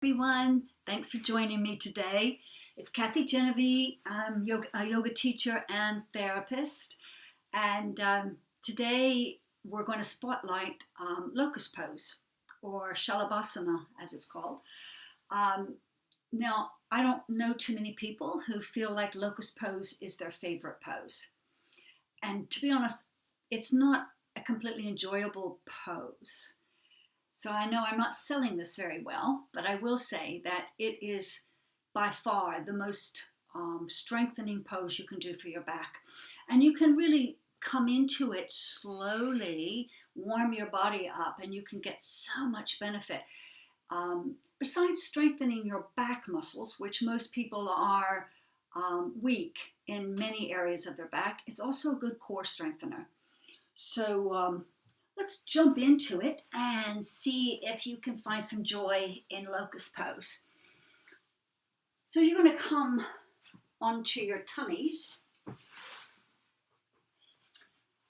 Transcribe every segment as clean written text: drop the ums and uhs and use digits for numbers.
Everyone, thanks for joining me today. It's Kathy Genevieve. I'm a yoga teacher and therapist, and today we're going to spotlight Locust pose, or Salabhasana as it's called. Now, I don't know too many people who feel like Locust pose is their favorite pose, and to be honest, it's not a completely enjoyable pose. So I know I'm not selling this very well, but I will say that it is by far the most strengthening pose you can do for your back. And you can really come into it slowly, warm your body up, and you can get so much benefit. Besides strengthening your back muscles, which most people are weak in many areas of their back, it's also a good core strengthener. So let's jump into it and see if you can find some joy in Locust pose. So you're going to come onto your tummies.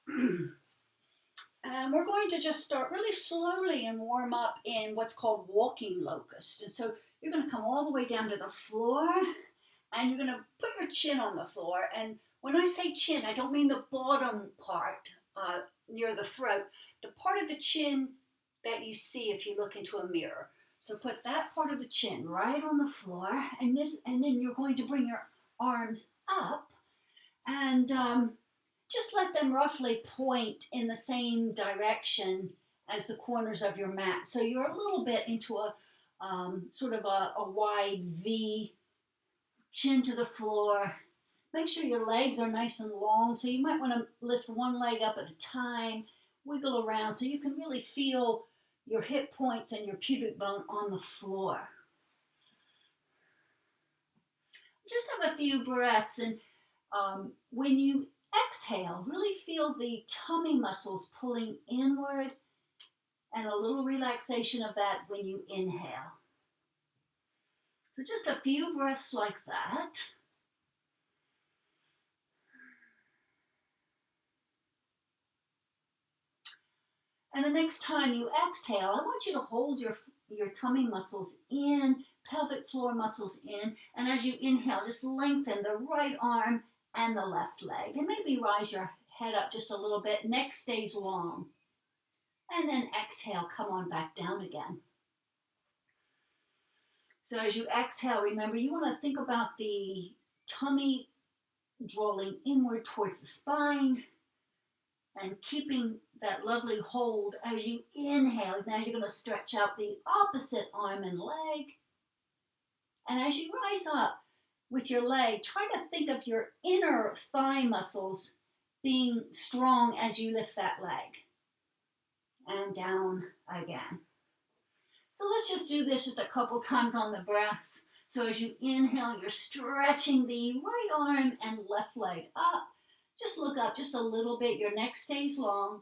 And we're going to just start really slowly and warm up in what's called walking Locust. And so you're going to come all the way down to the floor, and you're going to put your chin on the floor. And when I say chin, I don't mean the bottom part near the throat, the part of the chin that you see if you look into a mirror. So put that part of the chin right on the floor, and then you're going to bring your arms up and just let them roughly point in the same direction as the corners of your mat. So you're a little bit into a sort of a wide V, chin to the floor. Make sure your legs are nice and long, so you might want to lift one leg up at a time, wiggle around so you can really feel your hip points and your pubic bone on the floor. Just have a few breaths, and when you exhale, really feel the tummy muscles pulling inward and a little relaxation of that when you inhale. So just a few breaths like that. And the next time you exhale, I want you to hold your tummy muscles in, pelvic floor muscles in, and as you inhale, just lengthen the right arm and the left leg. And maybe rise your head up just a little bit. Neck stays long. And then exhale, come on back down again. So as you exhale, remember, you want to think about the tummy drawing inward towards the spine, and keeping that lovely hold as you inhale. Now you're going to stretch out the opposite arm and leg. And as you rise up with your leg, try to think of your inner thigh muscles being strong as you lift that leg. And down again. So let's just do this just a couple times on the breath. So as you inhale, you're stretching the right arm and left leg up. Just look up just a little bit. Your neck stays long,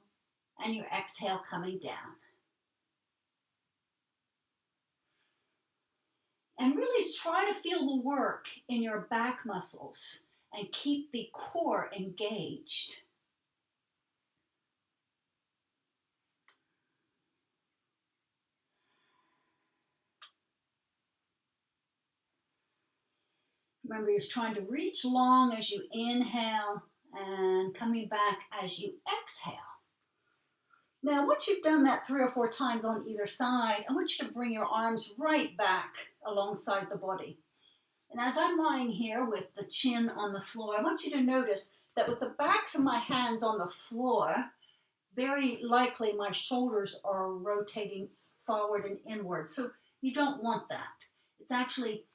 and your exhale coming down. And really try to feel the work in your back muscles and keep the core engaged. Remember, you're trying to reach long as you inhale and coming back as you exhale. Now, once you've done that 3 or 4 times on either side, I want you to bring your arms right back alongside the body. And as I'm lying here with the chin on the floor, I want you to notice that with the backs of my hands on the floor, very likely my shoulders are rotating forward and inward. So you don't want that. It's actually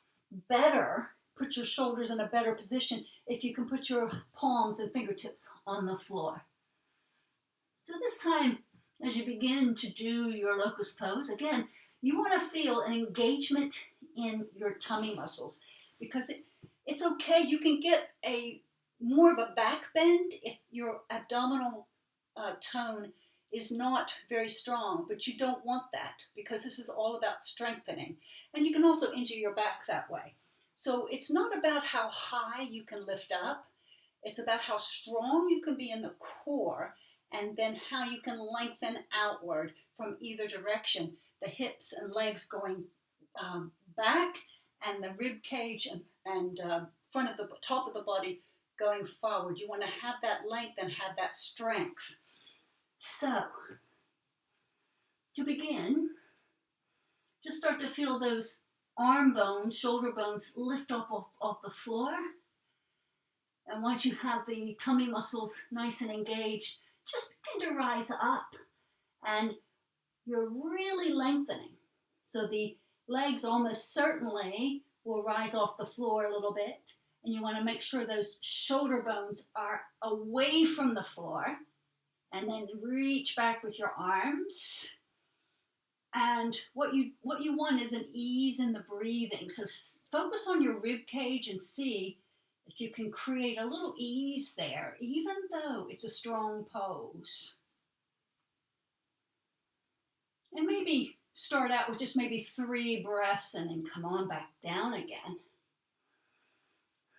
better, put your shoulders in a better position if you can put your palms and fingertips on the floor. So this time, as you begin to do your Locust pose, again, you want to feel an engagement in your tummy muscles, because it's okay. You can get more of a back bend if your abdominal tone is not very strong, but you don't want that, because this is all about strengthening. And you can also injure your back that way. So it's not about how high you can lift up. It's about how strong you can be in the core, and then how you can lengthen outward from either direction, the hips and legs going back and the rib cage and front of the top of the body going forward. You want to have that length and have that strength. So, to begin, just start to feel those arm bones, shoulder bones lift up off the floor. And once you have the tummy muscles nice and engaged, just begin to rise up. And you're really lengthening. So the legs almost certainly will rise off the floor a little bit. And you want to make sure those shoulder bones are away from the floor. And then reach back with your arms. And what you want is an ease in the breathing. So focus on your rib cage and see if you can create a little ease there, even though it's a strong pose. And maybe start out with just maybe 3 breaths and then come on back down again.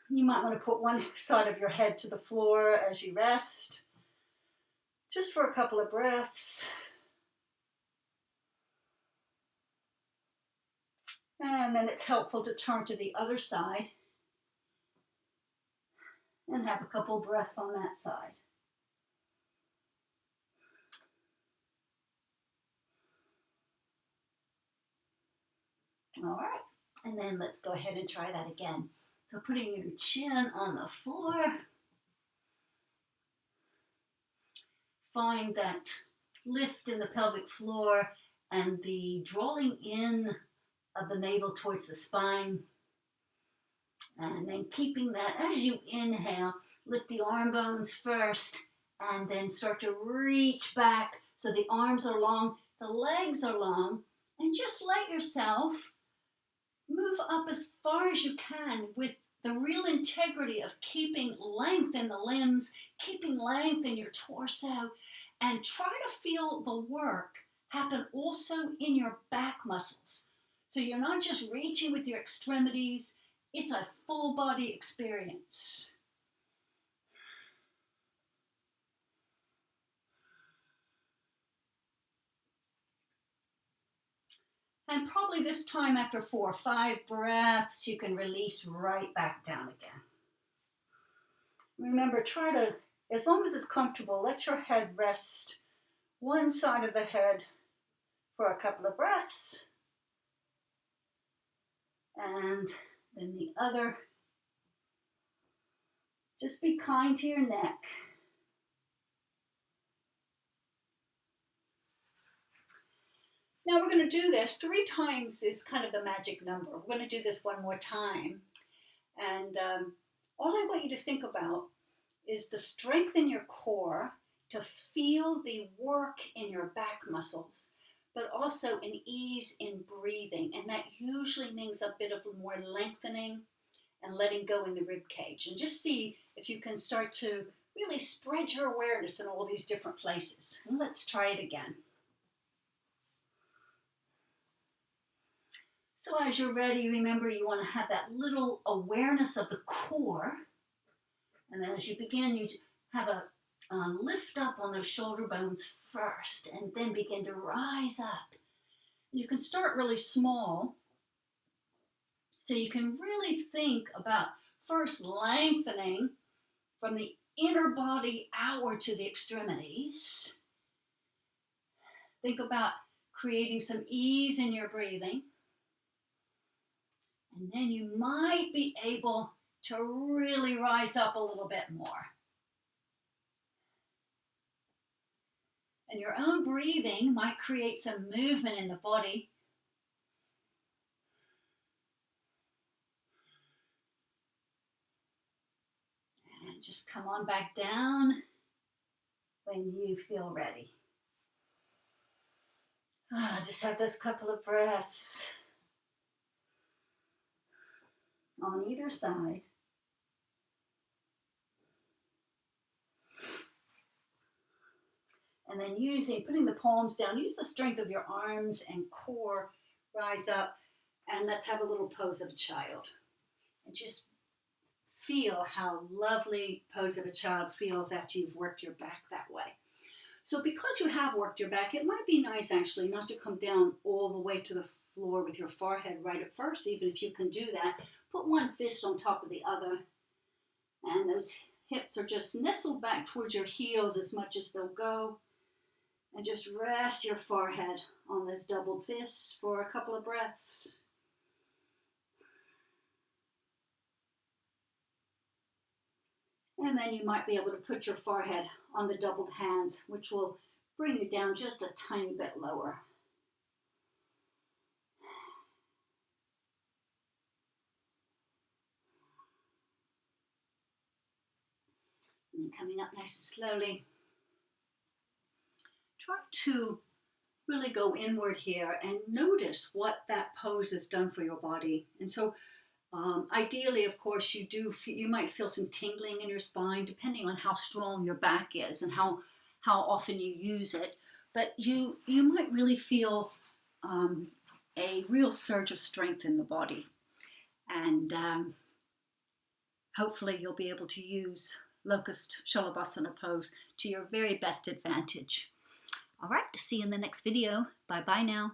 You might want to put one side of your head to the floor as you rest, just for a couple of breaths. And then it's helpful to turn to the other side and have a couple breaths on that side. All right, and then let's go ahead and try that again. So putting your chin on the floor, find that lift in the pelvic floor and the drawing in of the navel towards the spine. And then keeping that as you inhale, lift the arm bones first and then start to reach back so the arms are long, the legs are long, and just let yourself move up as far as you can with the real integrity of keeping length in the limbs, keeping length in your torso, and try to feel the work happen also in your back muscles. So you're not just reaching with your extremities, it's a full body experience. And probably this time after 4 or 5 breaths, you can release right back down again. Remember, try to, as long as it's comfortable, let your head rest one side of the head for a couple of breaths. And then the other. Just be kind to your neck. Now we're going to do this 3 times is kind of the magic number. We're going to do this one more time. And all I want you to think about is the strength in your core to feel the work in your back muscles, but also an ease in breathing. And that usually means a bit of more lengthening and letting go in the rib cage. And just see if you can start to really spread your awareness in all these different places. And let's try it again. So as you're ready, remember you want to have that little awareness of the core. And then as you begin, you have a lift up on those shoulder bones first, and then begin to rise up. And you can start really small. So you can really think about first lengthening from the inner body outward to the extremities. Think about creating some ease in your breathing. And then you might be able to really rise up a little bit more. And your own breathing might create some movement in the body. And just come on back down when you feel ready. Just have those couple of breaths on either side. And then putting the palms down, use the strength of your arms and core, rise up, and let's have a little pose of a child. And just feel how lovely pose of a child feels after you've worked your back that way. So because you have worked your back, it might be nice actually not to come down all the way to the floor with your forehead right at first, even if you can do that. Put one fist on top of the other, and those hips are just nestled back towards your heels as much as they'll go. And just rest your forehead on those doubled fists for a couple of breaths. And then you might be able to put your forehead on the doubled hands, which will bring you down just a tiny bit lower. And coming up nice and slowly. Try to really go inward here and notice what that pose has done for your body. And so ideally, of course, you might feel some tingling in your spine, depending on how strong your back is and how often you use it. But you might really feel a real surge of strength in the body. And hopefully you'll be able to use Locust Salabhasana pose to your very best advantage. All right, see you in the next video. Bye-bye now.